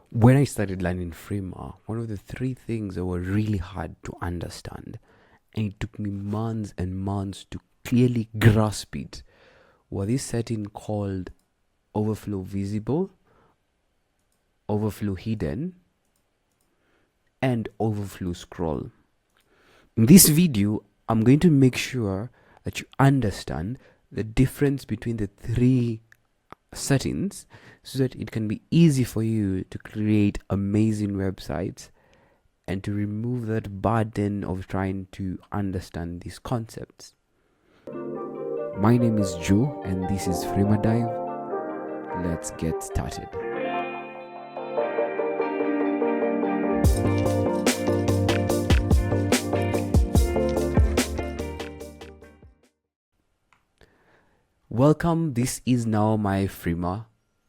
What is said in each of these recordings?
When I started learning Framer, one of the three things that were really hard to understand, and it took me months and months to clearly grasp it, was this setting called Overflow Visible, Overflow Hidden, and Overflow Scroll. In this video, I'm going to make sure that you understand the difference between the three settings so that it can be easy for you to create amazing websites and to remove that burden of trying to understand these concepts. My name is Joe and this is Framer Dive. Let's get started. Welcome, this is now my Framer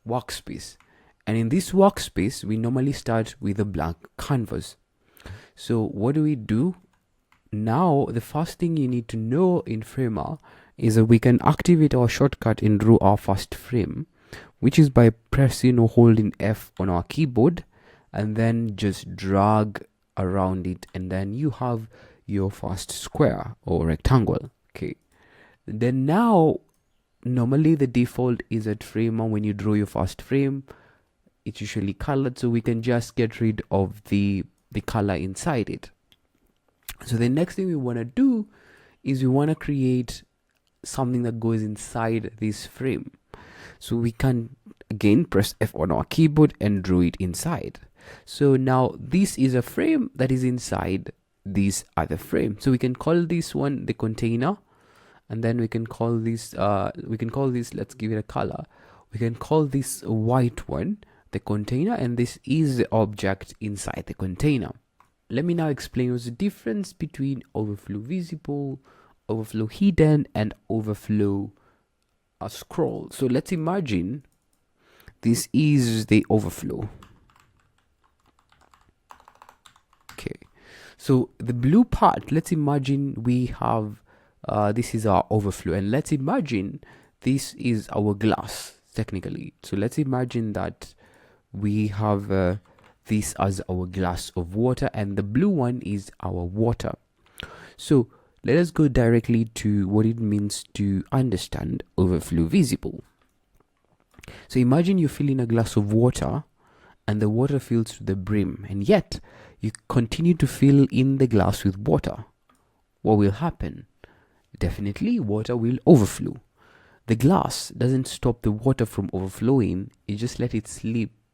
workspace, and in this workspace we normally start with a blank canvas. So what do? Now the first thing you need to know in Framer is that we can activate our shortcut and draw our first frame, which is by pressing or holding F on our keyboard and then just drag around it, and then you have your first square or rectangle. Okay, then now normally the default is that Framer, when you draw your first frame, it's usually colored, so we can just get rid of the color inside it. So the next thing we want to do is we want to create something that goes inside this frame. So we can again press F on our keyboard and draw it inside. So now this is a frame that is inside this other frame. So we can call this one the container, and then we can call this let's give it a color. We can call this white one the container, and this is the object inside the container. Let me now explain what's the difference between Overflow Visible, Overflow Hidden, and Overflow Scroll. So let's imagine this is the overflow. Okay, so the blue part, let's imagine we have this is our overflow, and let's imagine this is our glass technically. So let's imagine that we have this as our glass of water, and the blue one is our water. So let us go directly to what it means to understand Overflow Visible. So imagine you're filling a glass of water and the water fills to the brim, and yet you continue to fill in the glass with water. What will happen? Definitely water will overflow. The glass doesn't stop the water from overflowing, it just let it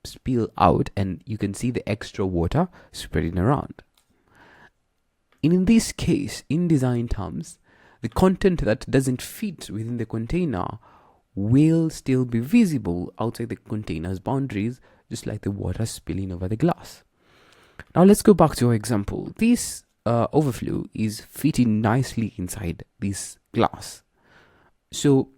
spill out, and you can see the extra water spreading around. In this case, in design terms, the content that doesn't fit within the container will still be visible outside the container's boundaries, just like the water spilling over the glass. Now let's go back to our example. This overflow is fitting nicely inside this glass. So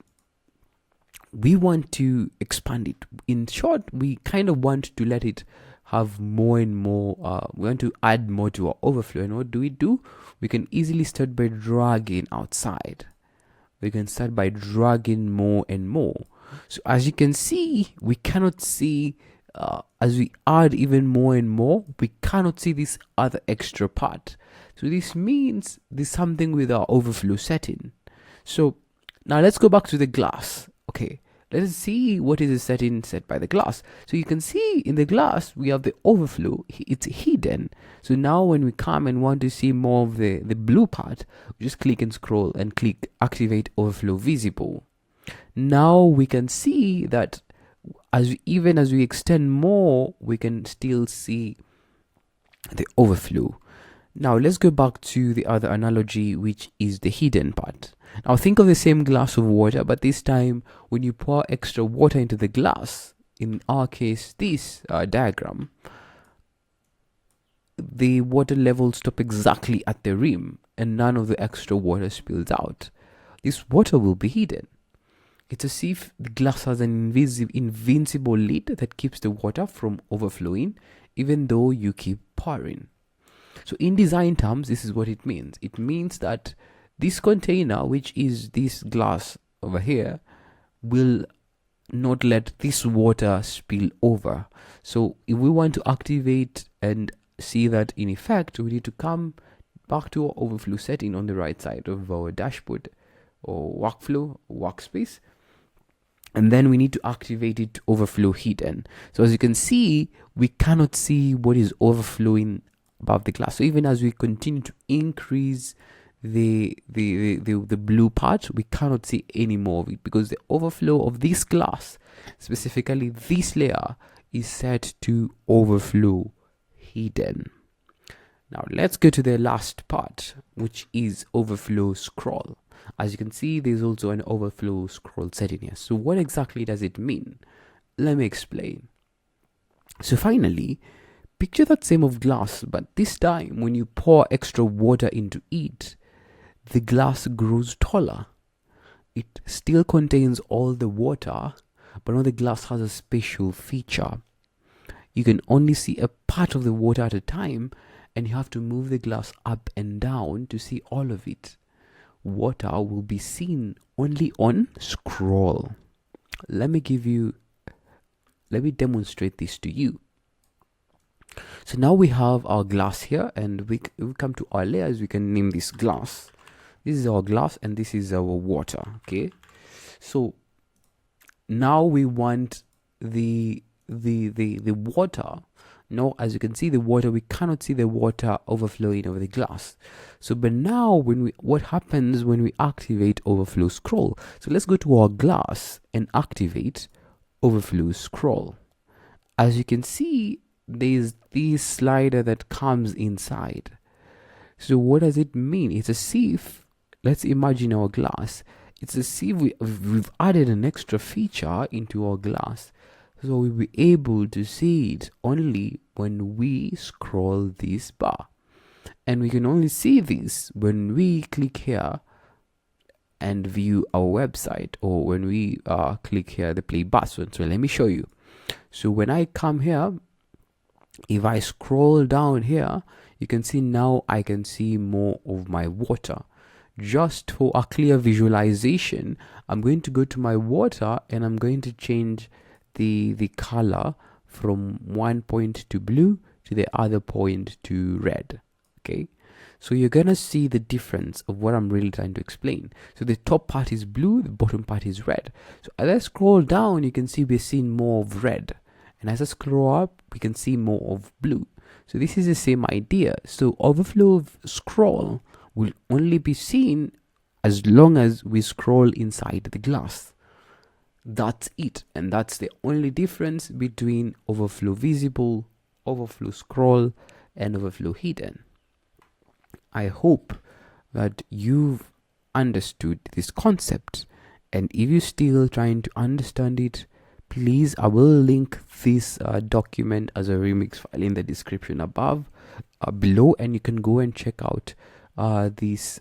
we want to expand it. In short, we kind of want to let it have more and more, we want to add more to our overflow. And what do? We can easily start by dragging outside. We can start by dragging more and more. So as you can see, we cannot see, as we add even more and more, we cannot see this other extra part. So this means there's something with our overflow setting. So now let's go back to the glass. Okay, let us see what is the setting set by the glass. So you can see in the glass we have the overflow, it's hidden. So now when we come and want to see more of the blue part, we just click and scroll and click activate overflow visible. Now we can see that even as we extend more, we can still see the overflow. Now let's go back to the other analogy, which is the hidden part. Now think of the same glass of water, but this time when you pour extra water into the glass, in our case this diagram, the water levels stop exactly at the rim and none of the extra water spills out. This water will be hidden. It's as if the glass has an invincible lid that keeps the water from overflowing even though you keep pouring. So in design terms, this is what it means. It means that this container, which is this glass over here, will not let this water spill over. So if we want to activate and see that in effect, we need to come back to our overflow setting on the right side of our dashboard or workflow workspace, and then we need to activate it overflow hidden. So as you can see, we cannot see what is overflowing above the glass. So even as we continue to increase the blue part, we cannot see any more of it because the overflow of this glass, specifically this layer, is set to overflow hidden. Now let's go to the last part, which is overflow scroll. As you can see, there's also an overflow scroll setting here. So what exactly does it mean? Let me explain. So finally, picture that same of glass, but this time when you pour extra water into it, the glass grows taller. It still contains all the water, but now the glass has a special feature. You can only see a part of the water at a time, and you have to move the glass up and down to see all of it. Water will be seen only on scroll. Let me demonstrate this to you. So now we have our glass here, and we come to our layers. We can name this glass. This is our glass and this is our water. Okay, so now we want the water. Now, as you can see, the water, we cannot see the water overflowing over the glass. So, but now what happens when we activate overflow scroll? So let's go to our glass and activate overflow scroll. As you can see, there's this slider that comes inside. So what does it mean? It's as if, let's imagine our glass. It's as if we've added an extra feature into our glass. So we'll be able to see it only when we scroll this bar. And we can only see this when we click here and view our website, or when we click here the play button. So let me show you. So when I come here, if I scroll down here, you can see now I can see more of my water. Just for a clear visualization, I'm going to go to my water and I'm going to change the color from one point to blue to the other point to red. Okay, so you're gonna see the difference of what I'm really trying to explain. So the top part is blue, the bottom part is red. So as I scroll down, you can see we're seeing more of red, and as I scroll up, we can see more of blue. So this is the same idea. So overflow scroll will only be seen as long as we scroll inside the glass. That's it, and that's the only difference between overflow visible, overflow scroll, and overflow hidden. I hope that you've understood this concept, and if you're still trying to understand it, please, I will link this document as a remix file in the description below, and you can go and check out these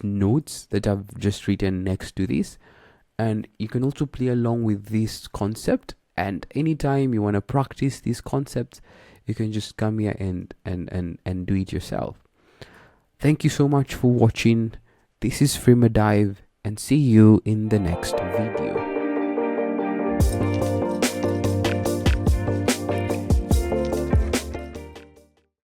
notes that I've just written next to this. And you can also play along with this concept, and anytime you want to practice these concepts, you can just come here and do it yourself. Thank you so much for watching. This is Dive, and see you in the next video.